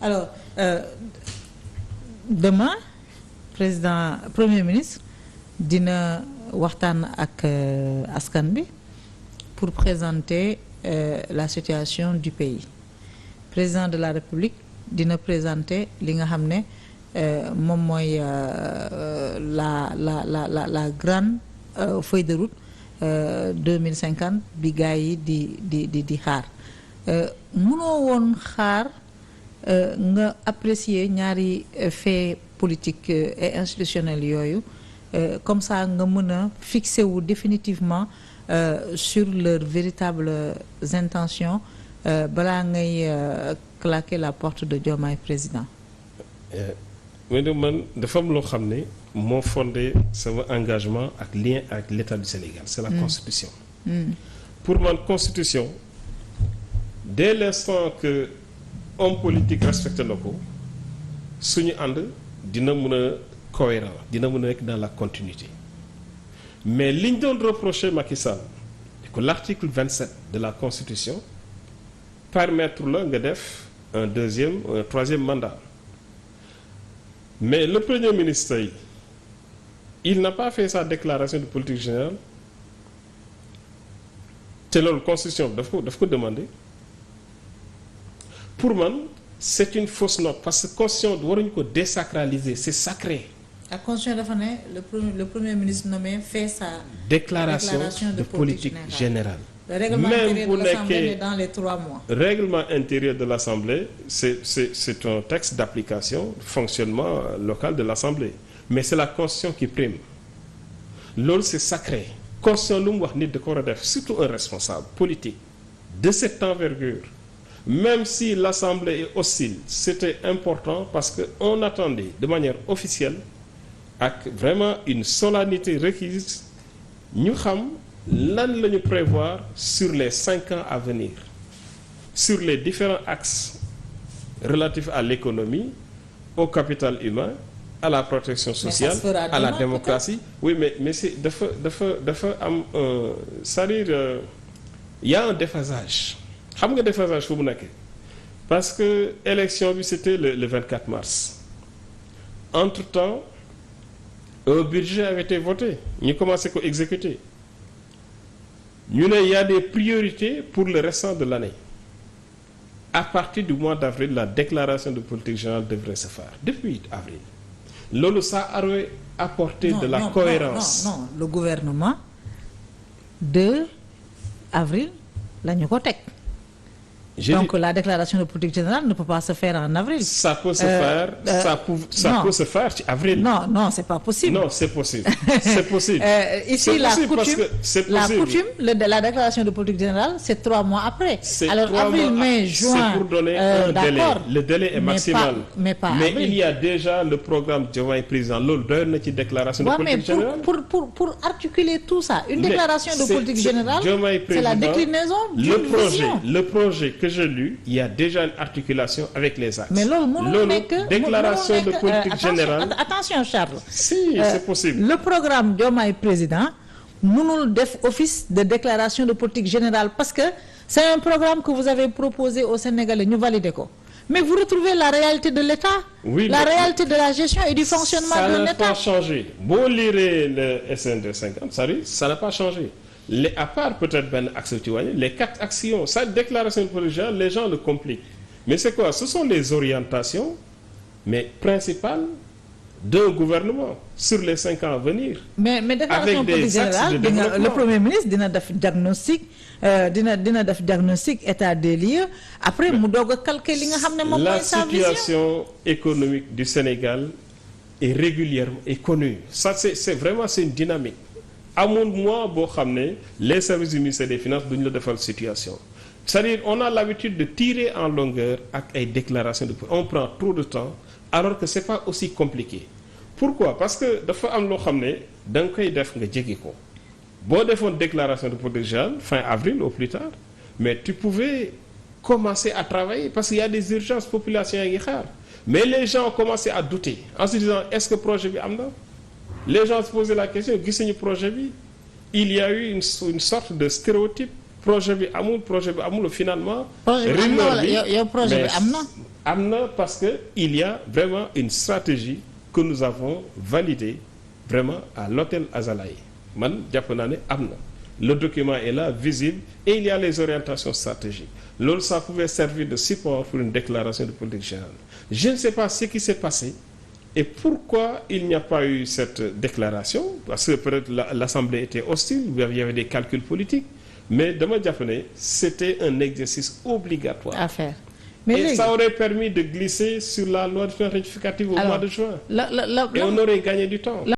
alors demain premier ministre dina waxtaan ak askan bi pour présenter la situation du pays. Président de la République dina présenter li nga xam ne moom mooy la grande feuille de route 2050 bi gars yi di xaar mënoo woon xaar nga apprécier ñaari fait politique et institutionnel yooyu comme ça nga mën a fixer wu définitivement sur leurs véritables intentions balaa ngay claquer la porte de Diomaye président. mais man dafa am loo xam ne moo fondé sama engagement ak lien avec l'État du Sénégal c'est la constitution. Pour man constitution dès l'instant que homme politique respecté na ko suñu ànd dina mën a cohérent dina mën a nekk dans la continuité mais liñ doon reprocher Macky Sall que l'article 27 de la constitution permettre la nga def un troisième mandat mais le premier ministre yi il n'a pas fait sa déclaration de politique générale te loolu constitution bi daf ko demander pour man c'est une fausse note parce que constitution waruñu ko désacraliser c'est sacré. La constitution dafa ne le premier ministre nommé fait sa déclaration de politique générale. Le règlement intérieur de l'Assemblée est dans les 3 mois. Règlement intérieur de l'Assemblée c'est un texte d'application fonctionnement local de l'Assemblée mais c'est la constitution qui prime loolu c'est sacré. Constitution lu mu wax nit da ko war a def surtout un responsable politique de cette envergure même si l'Assemblée est hostile c'était important parce que on attendait de manière officielle ak vraiment une solennité requise ñu xam lan la ñu prévoir sur les 5 ans à venir sur les différents axes relatifs à l'économie au capital humain à la protection sociale à la démocratie oui mais c'est dafa am c'est-à-dire y a un déphasage xam nga déphasage fu mu nekkee parce que élection bi c'était le 24 mars entre-temps un budget avait été voté ñu commencé ko exécuter ñu ne y a des priorités pour le restant de l'année à partir du mois d'avril la déclaration de politique générale devrait se faire depuis avril loolu ça aurait apporté de la cohérence non le gouvernement 2 avril la ñu ko teg donc la déclaration de politique générale ne peut pas se faire en avril. Ça peut se faire, ça peut se faire en avril. Non, c'est pas possible. Non, c'est possible. C'est possible. Ici, la coutume, la déclaration de politique générale, c'est 3 mois après. Alors avril, mai, juin. C'est pour donner un délai. Le délai est maximal. Mais il y a déjà le programme Diomaye président. Loolu doy na ci déclaration de politique générale. Pour articuler tout ça, une déclaration de politique générale, c'est la déclinaison d'une vision. Le projet que j'ai lu, il y a déjà une articulation avec les axes. Mais loolu déclaration de politique générale. Attention Charles. Si, c'est possible. Le programme Diomaye président mënul def office de déclaration de politique générale parce que c'est un programme que vous avez proposé aux Sénégalais ñu valider ko. Mais vous retrouvez la réalité de l'État, la réalité de la gestion et du fonctionnement de l'État. Ça n'a pas changé. Boo lirez le SN 50, ça n'a pas changé. À part peut-être benn axe ci wàññi les 4 actions sa déclaration de politique générale les gens le compliquent mais c'est quoi ce sont les orientations mais principales d'un gouvernement sur les 5 ans à venir. mais déclaration politique générale le premier ministre dina def diagnostic dina def diagnostic état des lieux après mu doog a calquer li nga xam ne moom mooy sa vision. La situation économique du Sénégal est régulièrement connue ça c'est vraiment c'est une dynamique. amul mois boo xam ne les services du ministère des Finances duñu la defal situation c'est-à-dire on a l'habitude de tirer en longueur ak ay déclarations de on prend trop de temps alors que c'est pas aussi compliqué pourquoi parce que dafa am loo xam ne da nga koy def nga jéggi ko boo defoon déclaration de politique générale fin avril au plus tard mais tu pouvais commencer à travailler parce qu'il y a des urgences population yaa ngi xaar mais les gens ont commencé à douter en se disant est-ce que projet bi am na les gens se posaient la question gisuñu projet bi il y a eu une sorte de stéréotype projet bi amul finalement. projet bi am na wala yow projet bi am na. am na parce que il y a vraiment une stratégie que nous avons validée vraiment à l'hôtel Azalaï man jàpp naa ne am na. Le document est là, visible, et il y a les orientations stratégiques. Loolu, ça pouvait servir de support pour une déclaration de politique générale. Je ne sais pas ce qui s'est passé et pourquoi il n'y a pas eu cette déclaration, parce que peut-être l'Assemblée était hostile, il y avait des calculs politiques, mais dama jàpp ne c'était un exercice obligatoire à faire. Mais et ça aurait permis de glisser sur la loi de finances rectificative au mois de juin. Et on aurait gagné du temps.